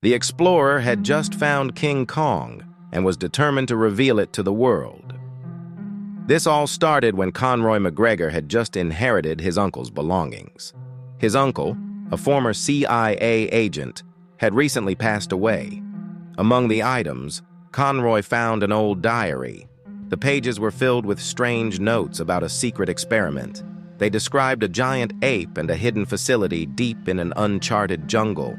The explorer had just found King Kong and was determined to reveal it to the world. This all started when Conroy McGregor had just inherited his uncle's belongings. His uncle, a former CIA agent, had recently passed away. Among the items, Conroy found an old diary. The pages were filled with strange notes about a secret experiment. They described a giant ape and a hidden facility deep in an uncharted jungle.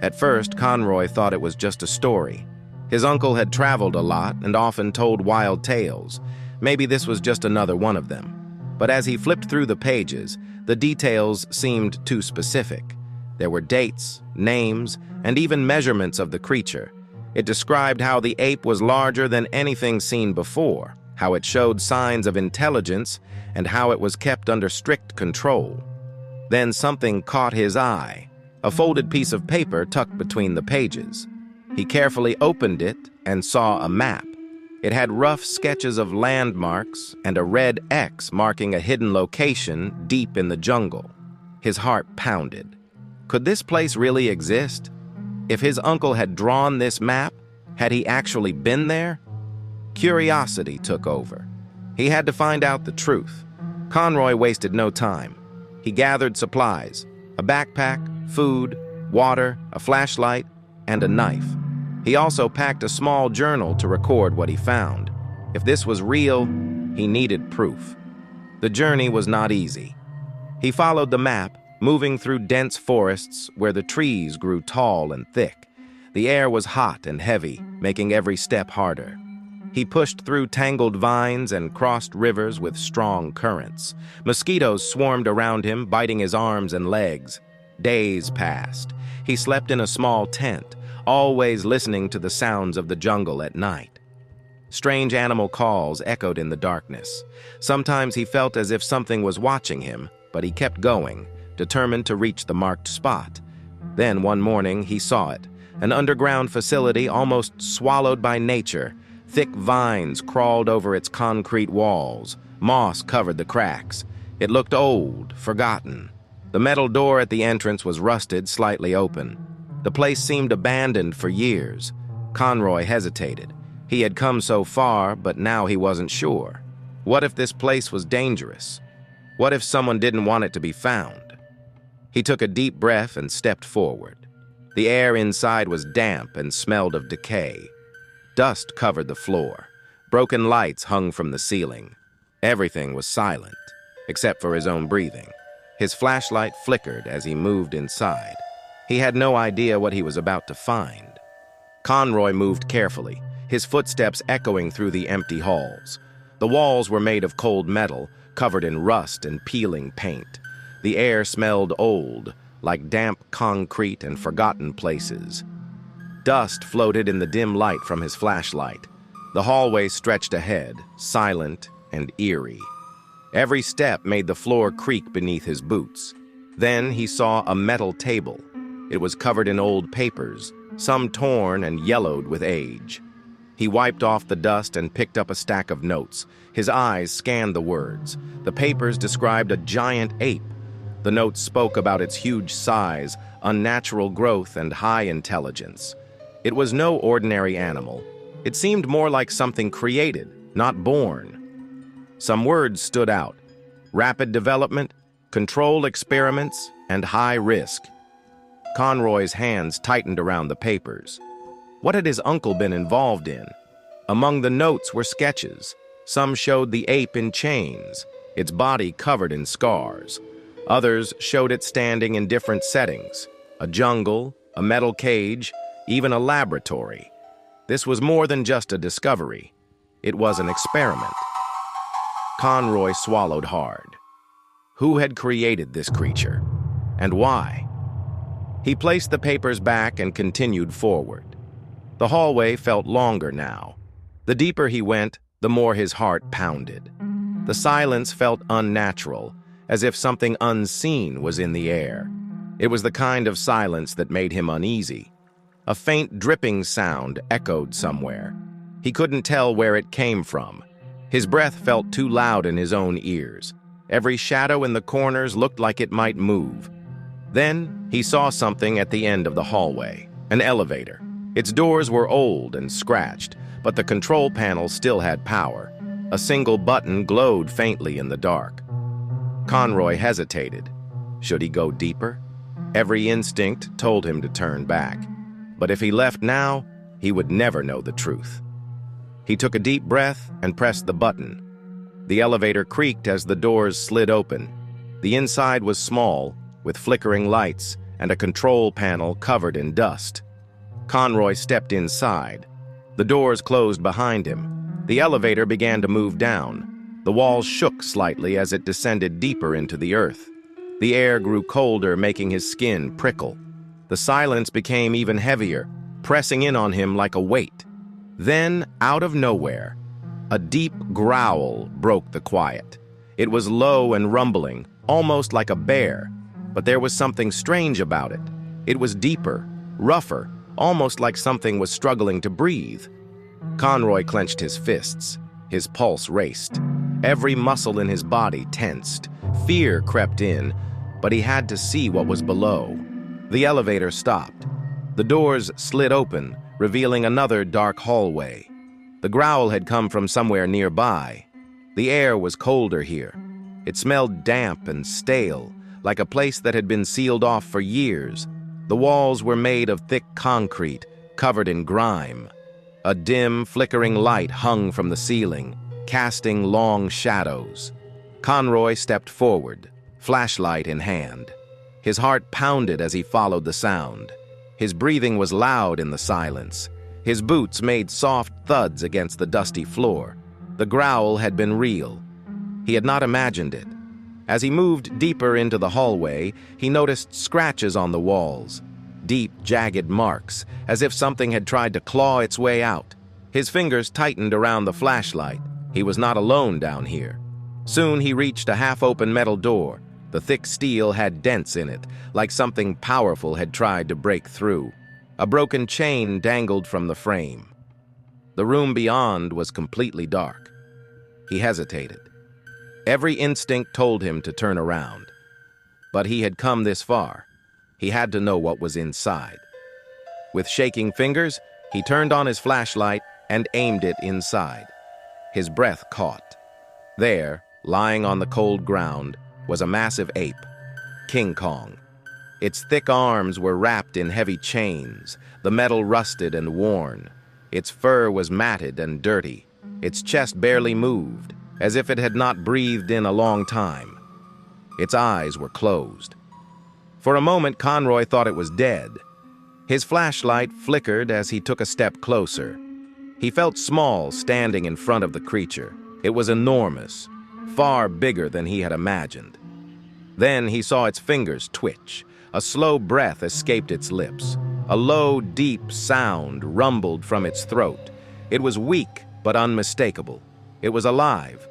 At first, Conroy thought it was just a story. His uncle had traveled a lot and often told wild tales. Maybe this was just another one of them. But as he flipped through the pages, the details seemed too specific. There were dates, names, and even measurements of the creature. It described how the ape was larger than anything seen before, how it showed signs of intelligence, and how it was kept under strict control. Then something caught his eye, a folded piece of paper tucked between the pages. He carefully opened it and saw a map. It had rough sketches of landmarks and a red X marking a hidden location deep in the jungle. His heart pounded. Could this place really exist? If his uncle had drawn this map, had he actually been there? Curiosity took over. He had to find out the truth. Conroy wasted no time. He gathered supplies, a backpack, food, water, a flashlight, and a knife. He also packed a small journal to record what he found. If this was real, he needed proof. The journey was not easy. He followed the map, moving through dense forests where the trees grew tall and thick. The air was hot and heavy, making every step harder. He pushed through tangled vines and crossed rivers with strong currents. Mosquitoes swarmed around him, biting his arms and legs. Days passed. He slept in a small tent, always listening to the sounds of the jungle at night. Strange animal calls echoed in the darkness. Sometimes he felt as if something was watching him, but he kept going, determined to reach the marked spot. Then one morning he saw it, an underground facility almost swallowed by nature. Thick vines crawled over its concrete walls. Moss covered the cracks. It looked old, forgotten. The metal door at the entrance was rusted, slightly open. The place seemed abandoned for years. Conroy hesitated. He had come so far, but now he wasn't sure. What if this place was dangerous? What if someone didn't want it to be found? He took a deep breath and stepped forward. The air inside was damp and smelled of decay. Dust covered the floor. Broken lights hung from the ceiling. Everything was silent, except for his own breathing. His flashlight flickered as he moved inside. He had no idea what he was about to find. Conroy moved carefully, his footsteps echoing through the empty halls. The walls were made of cold metal, covered in rust and peeling paint. The air smelled old, like damp concrete and forgotten places. Dust floated in the dim light from his flashlight. The hallway stretched ahead, silent and eerie. Every step made the floor creak beneath his boots. Then he saw a metal table. It was covered in old papers, some torn and yellowed with age. He wiped off the dust and picked up a stack of notes. His eyes scanned the words. The papers described a giant ape. The notes spoke about its huge size, unnatural growth, and high intelligence. It was no ordinary animal. It seemed more like something created, not born. Some words stood out: rapid development, controlled experiments, and high risk. Conroy's hands tightened around the papers. What had his uncle been involved in? Among the notes were sketches. Some showed the ape in chains, its body covered in scars. Others showed it standing in different settings: a jungle, a metal cage, even a laboratory. This was more than just a discovery. It was an experiment. Conroy swallowed hard. Who had created this creature? And why? He placed the papers back and continued forward. The hallway felt longer now. The deeper he went, the more his heart pounded. The silence felt unnatural, as if something unseen was in the air. It was the kind of silence that made him uneasy. A faint dripping sound echoed somewhere. He couldn't tell where it came from. His breath felt too loud in his own ears. Every shadow in the corners looked like it might move. Then he saw something at the end of the hallway. An elevator. Its doors were old and scratched, but the control panel still had power. A single button glowed faintly in the dark. Conroy hesitated. Should he go deeper? Every instinct told him to turn back. But if he left now, he would never know the truth. He took a deep breath and pressed the button. The elevator creaked as the doors slid open. The inside was small, with flickering lights and a control panel covered in dust. Conroy stepped inside. The doors closed behind him. The elevator began to move down. The walls shook slightly as it descended deeper into the earth. The air grew colder, making his skin prickle. The silence became even heavier, pressing in on him like a weight. Then, out of nowhere, a deep growl broke the quiet. It was low and rumbling, almost like a bear, but there was something strange about it. It was deeper, rougher, almost like something was struggling to breathe. Conroy clenched his fists. His pulse raced. Every muscle in his body tensed. Fear crept in, but he had to see what was below. The elevator stopped. The doors slid open, revealing another dark hallway. The growl had come from somewhere nearby. The air was colder here. It smelled damp and stale, like a place that had been sealed off for years. The walls were made of thick concrete, covered in grime. A dim, flickering light hung from the ceiling, casting long shadows. Conroy stepped forward, flashlight in hand. His heart pounded as he followed the sound. His breathing was loud in the silence. His boots made soft thuds against the dusty floor. The growl had been real. He had not imagined it. As he moved deeper into the hallway, he noticed scratches on the walls. Deep, jagged marks, as if something had tried to claw its way out. His fingers tightened around the flashlight. He was not alone down here. Soon he reached a half-open metal door. The thick steel had dents in it, like something powerful had tried to break through. A broken chain dangled from the frame. The room beyond was completely dark. He hesitated. Every instinct told him to turn around. But he had come this far. He had to know what was inside. With shaking fingers, he turned on his flashlight and aimed it inside. His breath caught. There, lying on the cold ground, was a massive ape, King Kong. Its thick arms were wrapped in heavy chains, the metal rusted and worn. Its fur was matted and dirty. Its chest barely moved, as if it had not breathed in a long time. Its eyes were closed. For a moment, Conroy thought it was dead. His flashlight flickered as he took a step closer. He felt small standing in front of the creature. It was enormous, far bigger than he had imagined. Then he saw its fingers twitch. A slow breath escaped its lips. A low, deep sound rumbled from its throat. It was weak but unmistakable. It was alive.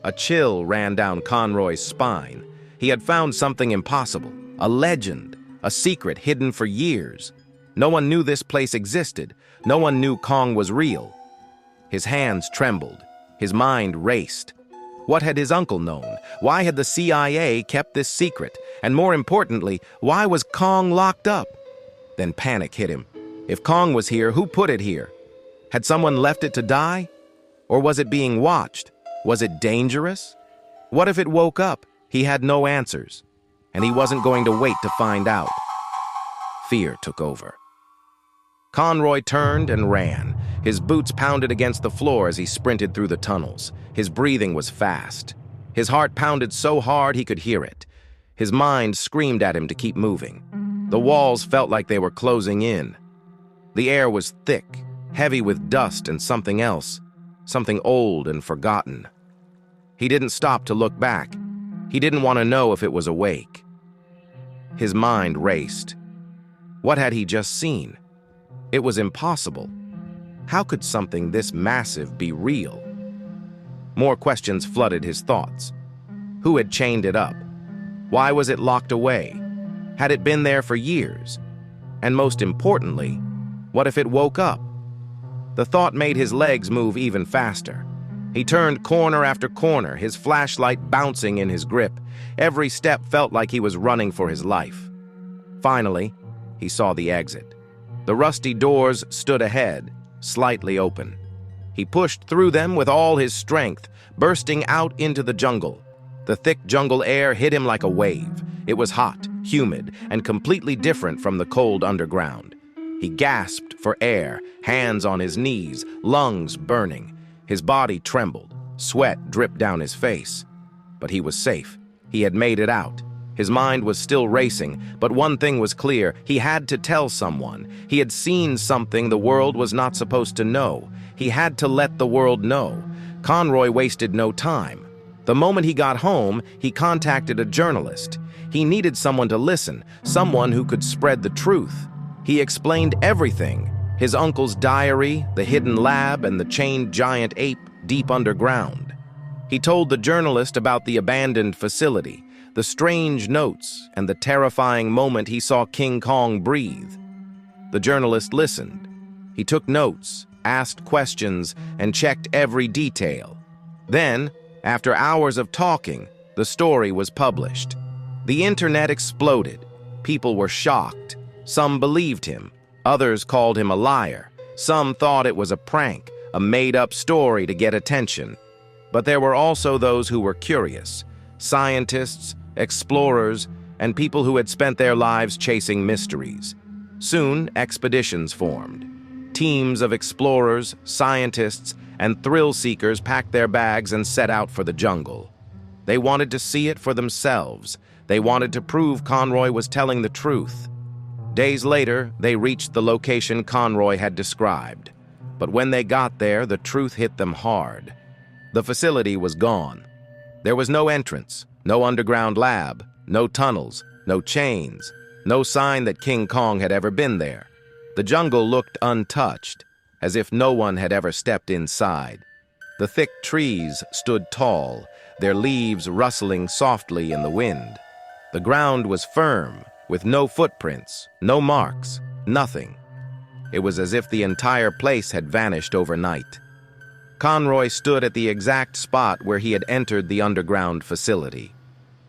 A chill ran down Conroy's spine. He had found something impossible, a legend, a secret hidden for years. No one knew this place existed. No one knew Kong was real. His hands trembled. His mind raced. What had his uncle known? Why had the CIA kept this secret? And more importantly, why was Kong locked up? Then panic hit him. If Kong was here, who put it here? Had someone left it to die? Or was it being watched? Was it dangerous? What if it woke up? He had no answers, and he wasn't going to wait to find out. Fear took over. Conroy turned and ran. His boots pounded against the floor as he sprinted through the tunnels. His breathing was fast. His heart pounded so hard he could hear it. His mind screamed at him to keep moving. The walls felt like they were closing in. The air was thick, heavy with dust and something else, something old and forgotten. He didn't stop to look back. He didn't want to know if it was awake. His mind raced. What had he just seen? It was impossible. How could something this massive be real? More questions flooded his thoughts. Who had chained it up? Why was it locked away? Had it been there for years? And most importantly, what if it woke up? The thought made his legs move even faster. He turned corner after corner, his flashlight bouncing in his grip. Every step felt like he was running for his life. Finally, he saw the exit. The rusty doors stood ahead, slightly open. He pushed through them with all his strength, bursting out into the jungle. The thick jungle air hit him like a wave. It was hot, humid, and completely different from the cold underground. He gasped for air, hands on his knees, lungs burning. His body trembled, sweat dripped down his face. But he was safe. He had made it out. His mind was still racing, but one thing was clear: he had to tell someone. He had seen something the world was not supposed to know. He had to let the world know. Conroy wasted no time. The moment he got home, he contacted a journalist. He needed someone to listen, someone who could spread the truth. He explained everything: his uncle's diary, the hidden lab, and the chained giant ape deep underground. He told the journalist about the abandoned facility, the strange notes, and the terrifying moment he saw King Kong breathe. The journalist listened. He took notes, asked questions, and checked every detail. Then, after hours of talking, the story was published. The internet exploded. People were shocked. Some believed him. Others called him a liar. Some thought it was a prank, a made-up story to get attention. But there were also those who were curious: scientists, explorers, and people who had spent their lives chasing mysteries. Soon, expeditions formed. Teams of explorers, scientists, and thrill-seekers packed their bags and set out for the jungle. They wanted to see it for themselves. They wanted to prove Conroy was telling the truth. Days later, they reached the location Conroy had described. But when they got there, the truth hit them hard. The facility was gone. There was no entrance, no underground lab, no tunnels, no chains, no sign that King Kong had ever been there. The jungle looked untouched, as if no one had ever stepped inside. The thick trees stood tall, their leaves rustling softly in the wind. The ground was firm, with no footprints, no marks, nothing. It was as if the entire place had vanished overnight. Conroy stood at the exact spot where he had entered the underground facility.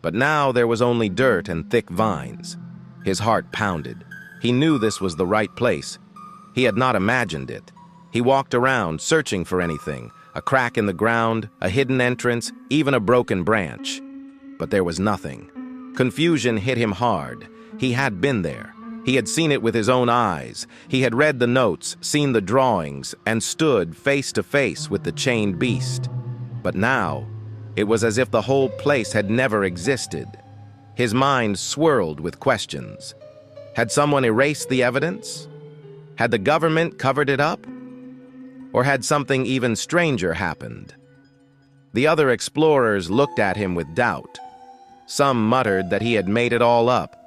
But now there was only dirt and thick vines. His heart pounded. He knew this was the right place. He had not imagined it. He walked around, searching for anything: a crack in the ground, a hidden entrance, even a broken branch. But there was nothing. Confusion hit him hard. He had been there. He had seen it with his own eyes. He had read the notes, seen the drawings, and stood face to face with the chained beast. But now, it was as if the whole place had never existed. His mind swirled with questions. Had someone erased the evidence? Had the government covered it up? Or had something even stranger happened? The other explorers looked at him with doubt. Some muttered that he had made it all up.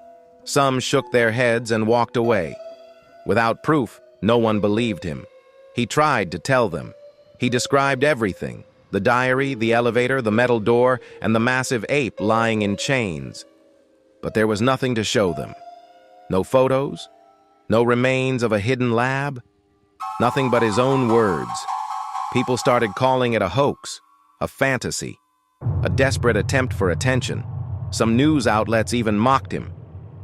Some shook their heads and walked away. Without proof, no one believed him. He tried to tell them. He described everything: the diary, the elevator, the metal door, and the massive ape lying in chains. But there was nothing to show them. No photos, no remains of a hidden lab, nothing but his own words. People started calling it a hoax, a fantasy, a desperate attempt for attention. Some news outlets even mocked him.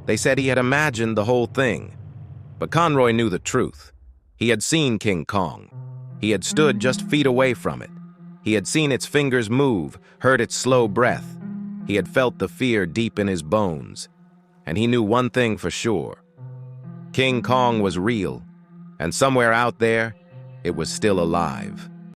They said he had imagined the whole thing. But Conroy knew the truth. He had seen King Kong. He had stood just feet away from it. He had seen its fingers move, heard its slow breath. He had felt the fear deep in his bones. And he knew one thing for sure: King Kong was real, and somewhere out there, it was still alive.